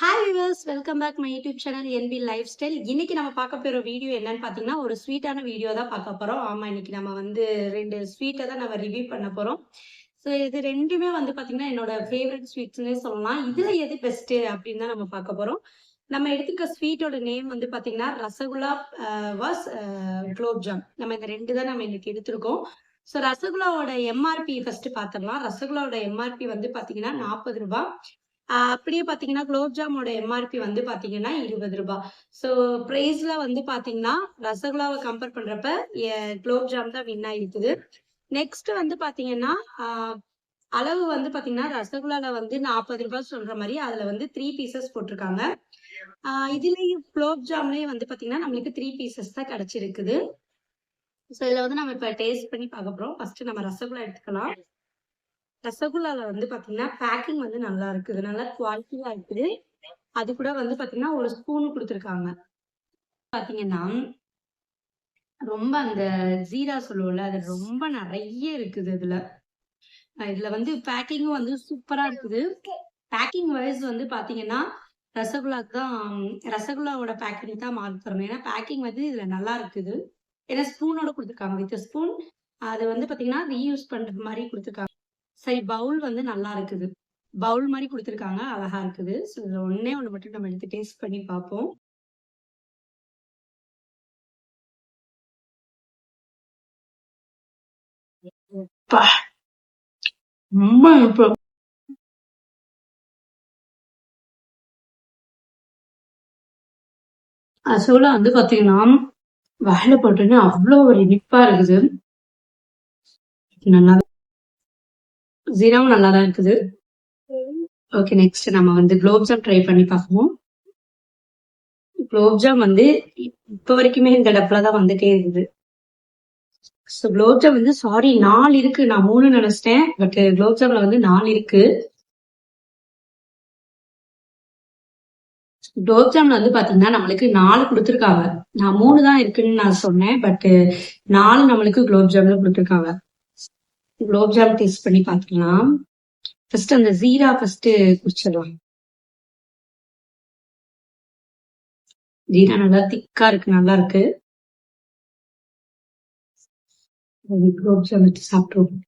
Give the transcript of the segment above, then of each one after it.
Hi viewers, welcome back my YouTube channel NP life style. இன்னைக்கு நம்ம பார்க்க போகிற வீடியோ என்னன்னு பார்த்தீங்கன்னா, ஒரு ஸ்வீட்டான வீடியோ தான் பார்க்க போகிறோம். ஆமாம், இன்னைக்கு நம்ம வந்து 2 ஸ்வீட்டை தான் நம்ம ரிவ்யூ பண்ண போகிறோம். ஸோ இது ரெண்டுமே வந்து பார்த்தீங்கன்னா என்னோட ஃபேவரட் ஸ்வீட்ஸ்னே சொல்லலாம். இதில் எது பெஸ்ட்டு அப்படின்னு தான் நம்ம பார்க்க போகிறோம். நம்ம எடுத்துக்க ஸ்வீட்டோட நேம் வந்து பார்த்தீங்கன்னா ரசகுல்லா வாஸ் குலோப் ஜாம். நம்ம இந்த ரெண்டு தான் நம்ம இன்னைக்கு எடுத்திருக்கோம். ஸோ ரசகுல்லாவோட எம்ஆர்பி ஃபர்ஸ்ட் பார்த்துடலாம். ரசகுல்லாவோட எம்ஆர்பி வந்து பார்த்தீங்கன்னா 40 ரூபாய். அப்படியே பாத்தீங்கன்னா குலோப் ஜாமோட எம்ஆர்பி வந்து பாத்தீங்கன்னா 20 ரூபாய். ஸோ பிரைஸ்ல வந்து பாத்தீங்கன்னா ரசகுல்லாவை கம்பேர் பண்றப்ப குலோப் ஜாம் தான் வின் ஆயிருக்குது. நெக்ஸ்ட் வந்து பாத்தீங்கன்னா அளவு வந்து பாத்தீங்கன்னா ரசகுல்லால வந்து 40 ரூபாய் சொல்ற மாதிரி அதுல வந்து 3 பீசஸ் போட்டிருக்காங்க. இதுலயும் குலோப் ஜாம்லயும் வந்து பாத்தீங்கன்னா நம்மளுக்கு 3 பீசஸ் தான் கிடைச்சிருக்குது. ஸோ இதுல வந்து நம்ம இப்ப டேஸ்ட் பண்ணி பார்க்க போறோம். ஃபர்ஸ்ட் நம்ம ரசகுல்லா எடுத்துக்கலாம். ரசகுல்லால வந்து பாத்தீங்கன்னா பேக்கிங் வந்து நல்லா இருக்குது, நல்லா குவாலிட்டியா இருக்குது. அது கூட வந்து பாத்தீங்கன்னா ஒரு ஸ்பூன் கொடுத்துருக்காங்க. பாத்தீங்கன்னா ரொம்ப அந்த ஜீரா சொல்லுவோம்ல, அது ரொம்ப நிறைய இருக்குது இதுல. இதுல வந்து பேக்கிங்கும் வந்து சூப்பரா இருக்குது. பேக்கிங் வைஸ் வந்து பாத்தீங்கன்னா ரசகுல்லாக்கு தான், ரசகுல்லாவோட பேக்கிங் தான் மார்க் தரணும். ஏன்னா பேக்கிங் வந்து இதுல நல்லா இருக்குது. ஏன்னா ஸ்பூனோட கொடுத்துருக்காங்க, வித் ஸ்பூன். அது வந்து பாத்தீங்கன்னா ரீயூஸ் பண்ற மாதிரி கொடுத்துருக்காங்க. சரி, பவுல் வந்து நல்லா இருக்குது. பவுல் மாதிரி கொடுத்துருக்காங்க, அழகா இருக்குது. ஸோ இதுல ஒண்ணே ஒண்ணு மட்டும் நம்ம எடுத்து டேஸ்ட் பண்ணி பார்ப்போம். ரொம்ப இனிப்பு. ரசகுல்லா வந்து பாத்தீங்கன்னா வாயில போட்டோன்னே அவ்வளோ ஒரு இனிப்பா இருக்குது. நல்லா, ஜீராவும் நல்லா தான் இருக்குது. ஓகே, நெக்ஸ்ட் நம்ம வந்து குலோப் ஜாம் ட்ரை பண்ணி பார்ப்போம். குலோப் ஜாம் வந்து இப்ப வரைக்குமே இந்த டப்ல தான் வந்துட்டே இருக்குது. ஸோ குலோப் ஜாம் வந்து சாரி 4 இருக்கு, நான் 3 நினைச்சிட்டேன். பட் குலோப் ஜாம்ல வந்து 4 இருக்கு. குலோப் ஜாம்ல வந்து பாத்தீங்கன்னா நம்மளுக்கு 4 கொடுத்துருக்காங்க. நான் 3 தான் இருக்குன்னு நான் சொன்னேன், பட் 4 நம்மளுக்கு குலோப் ஜாம்ல கொடுத்துருக்காங்க. குலோப் ஜாம் டேஸ்ட் பண்ணி பார்த்துக்கலாம். ஃபர்ஸ்ட் அந்த ஜீரா ஃபர்ஸ்ட் குடிச்சிடலாம். ஜீரா நல்லா திக்கா இருக்கு, நல்லா இருக்கு. குலோப் ஜாம் வச்சு சாப்பிட்டுருவோம்.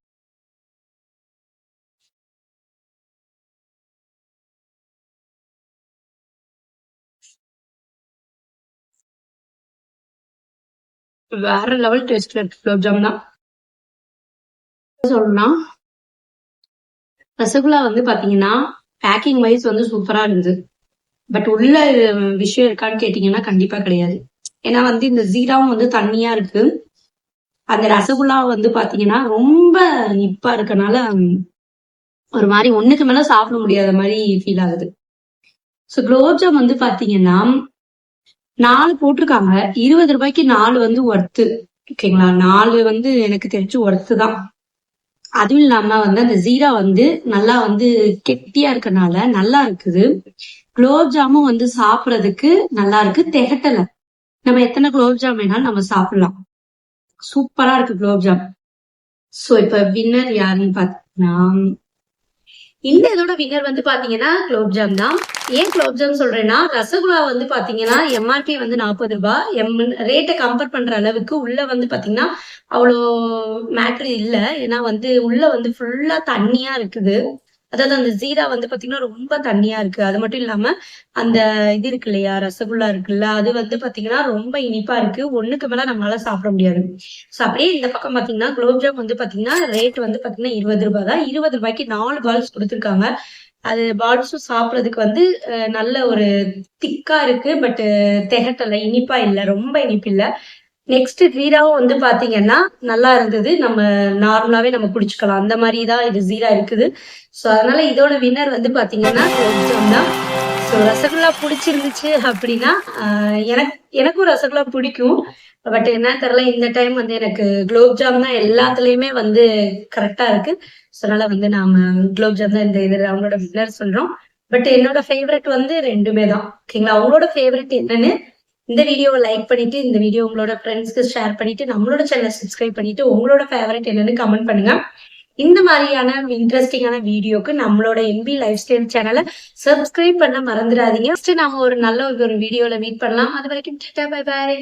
வேற லெவல் டேஸ்ட்ல இருக்கு குலோப் ஜாம் தான் சொல்லணும். ரசகுல்லா வந்து பாத்தீங்கன்னா பேக்கிங் வைஸ் வந்து சூப்பரா இருந்தது. பட் உள்ள விஷயம் இருக்கான்னு கேட்டீங்கன்னா கண்டிப்பா கிடையாது. ஏன்னா வந்து இந்த ஜீராவும் வந்து தண்ணியா இருக்கு. அந்த ரசகுல்லா வந்து பாத்தீங்கன்னா ரொம்ப இனிப்பா இருக்கனால ஒரு மாதிரி ஒண்ணுக்கு மேல சாப்பிட முடியாத மாதிரி ஃபீல் ஆகுது. ஸோ குலோப் ஜாம் வந்து பாத்தீங்கன்னா 4 போட்டிருக்காங்க. 20 ரூபாய்க்கு 4 வந்து ஒர்த்து. ஓகேங்களா, 4 வந்து எனக்கு தெரிஞ்சு ஒர்த்து தான். அதுவும் இல்லாம வந்து அந்த ஜீரா வந்து நல்லா வந்து கெட்டியா இருக்கனால நல்லா இருக்குது. குலோப் ஜாமும் வந்து சாப்பிடறதுக்கு நல்லா இருக்கு, திகட்டல. நம்ம எத்தனை குலோப் ஜாம் வேணாலும் நம்ம சாப்பிடலாம். சூப்பரா இருக்கு குலோப் ஜாம். சோ இப்ப வின்னர் யாருன்னு பாத்தீங்கன்னா, இந்த இதோட வின்னர் வந்து பாத்தீங்கன்னா குலோப் ஜாம் தான். ஏன் குலோப் ஜாம் சொல்றேன்னா, ரசகுல்லா வந்து பாத்தீங்கன்னா எம்ஆர்பி வந்து 40 ரூபாய். ரேட்டை கம்பேர் பண்ற அளவுக்கு உள்ள வந்து பாத்தீங்கன்னா அவ்வளோ மேட்ரு இல்ல. ஏன்னா வந்து உள்ள வந்து ஃபுல்லா தண்ணியா இருக்குது. அதாவது அந்த ஜீரா வந்து பாத்தீங்கன்னா ரொம்ப தண்ணியா இருக்கு. அது மட்டும் இல்லாம அந்த இது இருக்கு இல்லையா, ரசகுல்லா இருக்குல்ல, அது வந்து பாத்தீங்கன்னா ரொம்ப இனிப்பா இருக்கு. ஒண்ணுக்கு மேல நம்மளால சாப்பிட முடியாது. சோ அப்படியே இந்த பக்கம் பாத்தீங்கன்னா குலோப் ஜாம் வந்து பாத்தீங்கன்னா ரேட் வந்து பாத்தீங்கன்னா 20 ரூபாய் தான். 20 ரூபாய்க்கு 4 பால்ஸ் கொடுத்துருக்காங்க. அது பால்ஸும் சாப்பிடறதுக்கு வந்து நல்ல ஒரு திக்கா இருக்கு. பட் திகட்டல, இனிப்பா இல்ல, ரொம்ப இனிப்பு இல்ல. நெக்ஸ்ட் ஜீராவும் வந்து பாத்தீங்கன்னா நல்லா இருந்தது. நம்ம நார்மலாவே நம்ம குடிச்சுக்கலாம், அந்த மாதிரி தான் இது ஜீரா இருக்குது. ஸோ அதனால இதோட வின்னர் வந்து பாத்தீங்கன்னா குலோப் ஜாம் தான். ஸோ ரசகுல்லா பிடிச்சிருந்துச்சு அப்படின்னா எனக்கும் ரசகுல்லா பிடிக்கும். பட் என்ன தெரியல, இந்த டைம் வந்து எனக்கு குலோப் ஜாம் தான் எல்லாத்துலயுமே வந்து கரெக்டா இருக்கு. ஸோ அதனால வந்து நாம குலோப் ஜாம் தான் இந்த இது அவங்களோட வின்னர் சொல்றோம். பட் என்னோட ஃபேவரட் வந்து ரெண்டுமே தான். ஓகேங்களா, அவங்களோட ஃபேவரட் என்னன்னு இந்த வீடியோவை லைக் பண்ணிட்டு, இந்த வீடியோ உங்களோட ஃப்ரெண்ட்ஸ்க்கு ஷேர் பண்ணிட்டு, நம்மளோட சேனலை சப்ஸ்கிரைப் பண்ணிட்டு, உங்களோட ஃபேவரட் என்னன்னு கமெண்ட் பண்ணுங்க. இந்த மாதிரியான இன்ட்ரெஸ்டிங்கான வீடியோக்கு நம்மளோட எம்பி லைஃப் ஸ்டைல் சேனலை சப்ஸ்கிரைப் பண்ண மறந்துடாதீங்க. நாம ஒரு நல்ல ஒரு வீடியோல மீட் பண்ணலாம். அது வரைக்கும் பை பாய்.